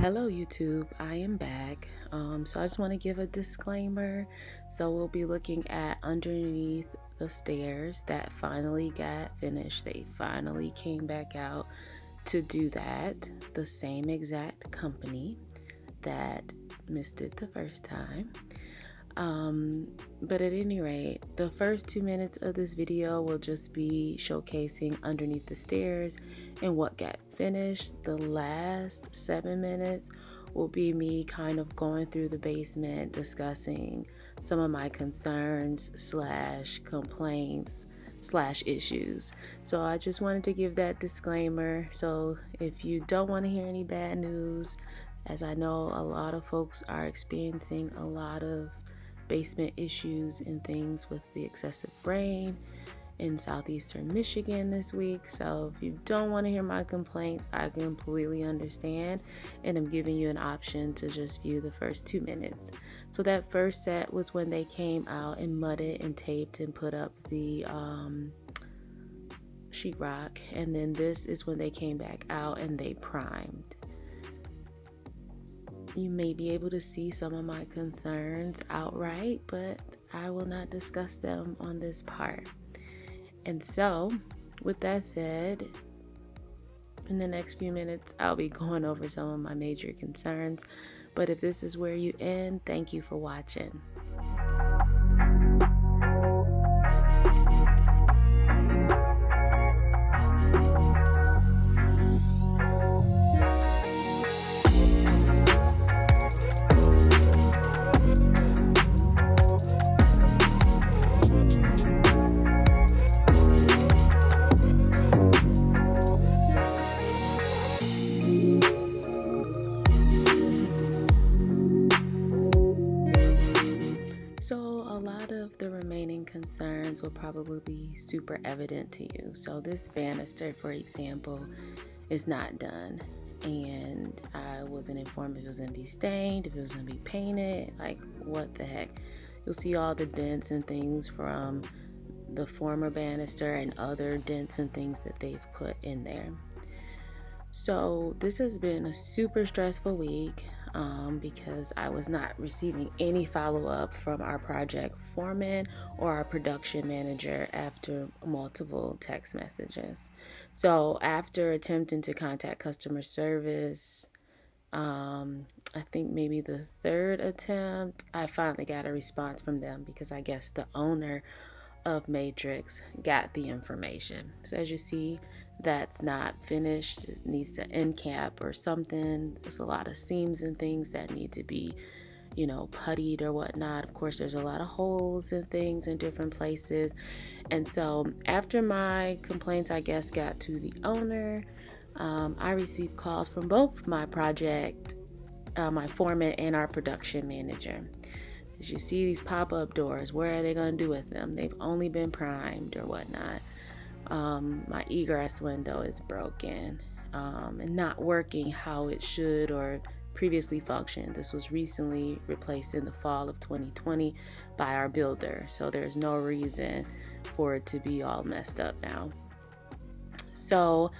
Hello YouTube, I am back. So I just want to give a disclaimer. So we'll be looking at Underneath the Stairs that finally got finished. They finally came back out to do that. The same exact company that missed it the first time. But at any rate, the first 2 minutes of this video will just be showcasing Underneath the Stairs and what got finished. The last 7 minutes will be me kind of going through the basement, discussing some of my concerns slash complaints slash issues. So I just wanted to give that disclaimer. So if you don't want to hear any bad news, as I know a lot of folks are experiencing a lot of basement issues and things with the excessive rain in southeastern Michigan this week. So if you don't want to hear my complaints, I completely understand, and I'm giving you an option to just view the first 2 minutes. So that first set was when they came out and mudded and taped and put up the sheetrock, and then this is when they came back out and they primed. You may be able to see some of my concerns outright, but I will not discuss them on this part. And so, with that said, in the next few minutes, I'll be going over some of my major concerns. But if this is where you end, thank you for watching. So a lot of the remaining concerns will probably be super evident to you. So this banister, for example, is not done, and I wasn't informed if it was going to be stained, if it was going to be painted, like what the heck. You'll see all the dents and things from the former banister and other dents and things that they've put in there. So this has been a super stressful week because I was not receiving any follow-up from our project foreman or our production manager after multiple text messages. So after attempting to contact customer service, I think maybe the third attempt, I finally got a response from them because I guess the owner of Matrix got the information. So as you see, that's not finished. It needs to end cap or something. There's a lot of seams and things that need to be, puttied or whatnot. Of course, there's a lot of holes and things in different places. And so after my complaints, I guess, got to the owner, I received calls from both my project, my foreman, and our production manager. As you see these pop-up doors, what are they going to do with them? They've only been primed or whatnot. My egress window is broken and not working how it should or previously functioned. This was recently replaced in the fall of 2020 by our builder, so there's no reason for it to be all messed up now. So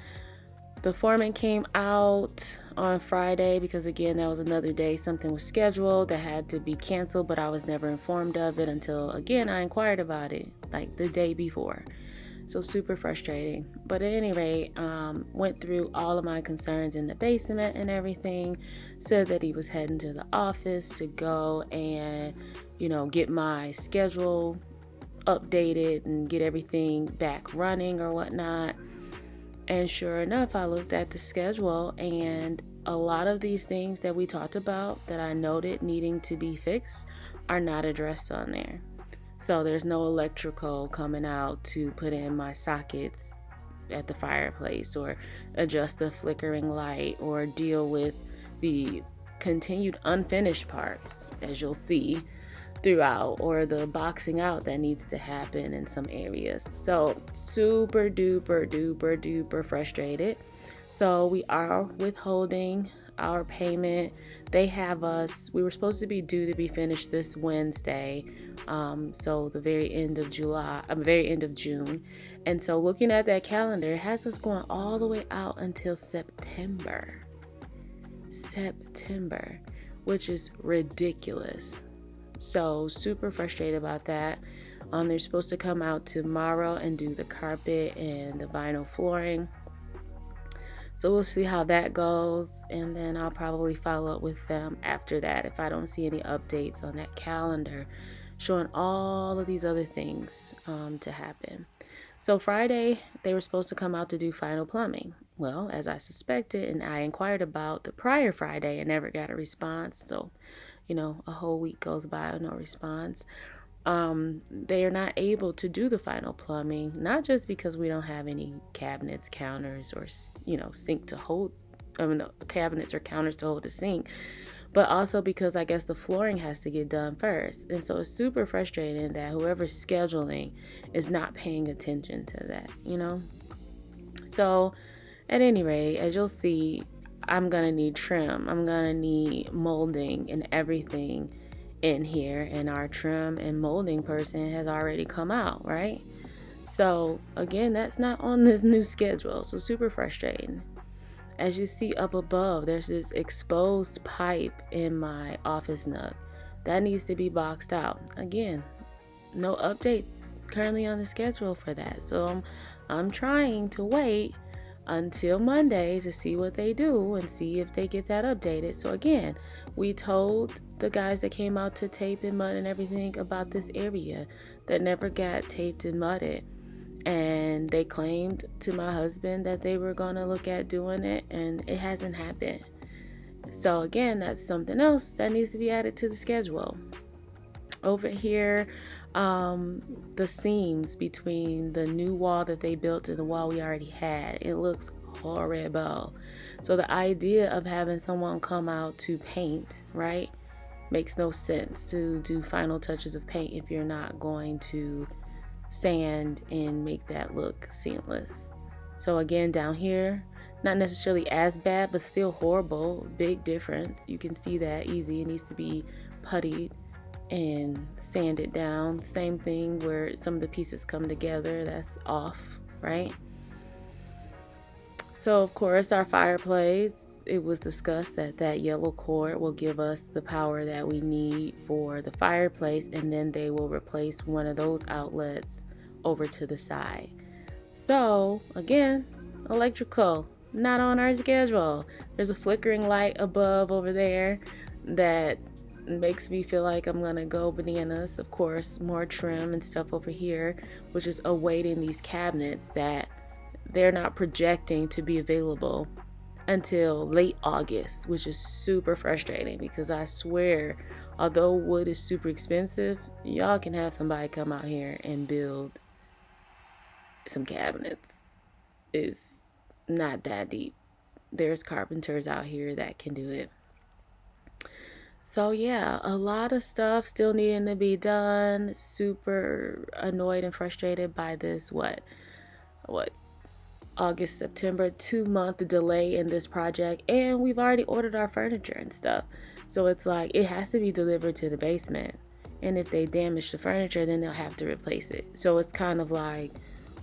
the foreman came out on Friday because, again, that was another day something was scheduled that had to be canceled, but I was never informed of it until, again, I inquired about it like the day before. So super frustrating. But at any rate, went through all of my concerns in the basement and everything, said that he was heading to the office to go and, get my schedule updated and get everything back running or whatnot. And sure enough, I looked at the schedule, and a lot of these things that we talked about that I noted needing to be fixed are not addressed on there. So there's no electrical coming out to put in my sockets at the fireplace or adjust the flickering light or deal with the continued unfinished parts, as you'll see throughout, or the boxing out that needs to happen in some areas. So super duper frustrated. So we are withholding our payment. They have us, we were supposed to be due to be finished this Wednesday, so the very end of June. And so looking at that calendar, it has us going all the way out until September. September, which is ridiculous. So super frustrated about that. They're supposed to come out tomorrow and do the carpet and the vinyl flooring. So we'll see how that goes, and then I'll probably follow up with them after that if I don't see any updates on that calendar showing all of these other things to happen. So Friday, they were supposed to come out to do final plumbing. Well, as I suspected, and I inquired about the prior Friday and never got a response. So, a whole week goes by with no response. They are not able to do the final plumbing, not just because we don't have any cabinets, counters, or sink to hold, cabinets or counters to hold the sink, but also because I guess the flooring has to get done first. And so it's super frustrating that whoever's scheduling is not paying attention to that, So at any rate, as you'll see, I'm gonna need trim, I'm gonna need molding and everything in here, and our trim and molding person has already come out, right? So again, that's not on this new schedule, so super frustrating. As you see up above, there's this exposed pipe in my office nook that needs to be boxed out. Again, no updates currently on the schedule for that, so I'm trying to wait until Monday to see what they do and see if they get that updated. So again, we told the guys that came out to tape and mud and everything about this area that never got taped and mudded, and they claimed to my husband that they were going to look at doing it, and it hasn't happened. So again, that's something else that needs to be added to the schedule. Over here, the seams between the new wall that they built and the wall we already had, it looks horrible. So the idea of having someone come out to paint, right, makes no sense to do final touches of paint if you're not going to sand and make that look seamless. So again, down here, not necessarily as bad, but still horrible. Big difference. You can see that easy. It needs to be puttied and sanded down. Same thing where some of the pieces come together, that's off, right? So of course, our fireplace, it was discussed that that yellow cord will give us the power that we need for the fireplace, and then they will replace one of those outlets over to the side. So again, electrical, not on our schedule. There's a flickering light above over there that makes me feel like I'm gonna go bananas. Of course, more trim and stuff over here, which is awaiting these cabinets that they're not projecting to be available until late August, which is super frustrating because I swear, although wood is super expensive, y'all can have somebody come out here and build some cabinets. It's not that deep. There's carpenters out here that can do it. So yeah, a lot of stuff still needing to be done. Super annoyed and frustrated by this August, September 2-month delay in this project, and we've already ordered our furniture and stuff. So it's like it has to be delivered to the basement, and if they damage the furniture, then they'll have to replace it. So it's kind of like,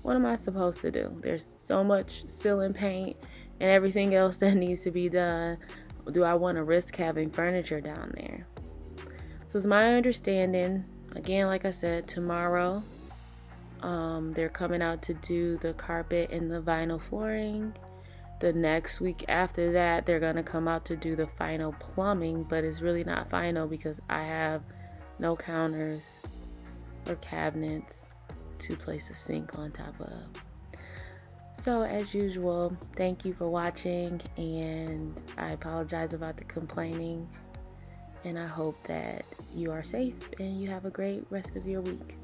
what am I supposed to do? There's so much ceiling paint and everything else that needs to be done. Do I want to risk having furniture down there? So it's my understanding, again, like I said, tomorrow they're coming out to do the carpet and the vinyl flooring. The next week after that, they're going to come out to do the final plumbing, but it's really not final because I have no counters or cabinets to place a sink on top of. So as usual, thank you for watching, and I apologize about the complaining, and I hope that you are safe and you have a great rest of your week.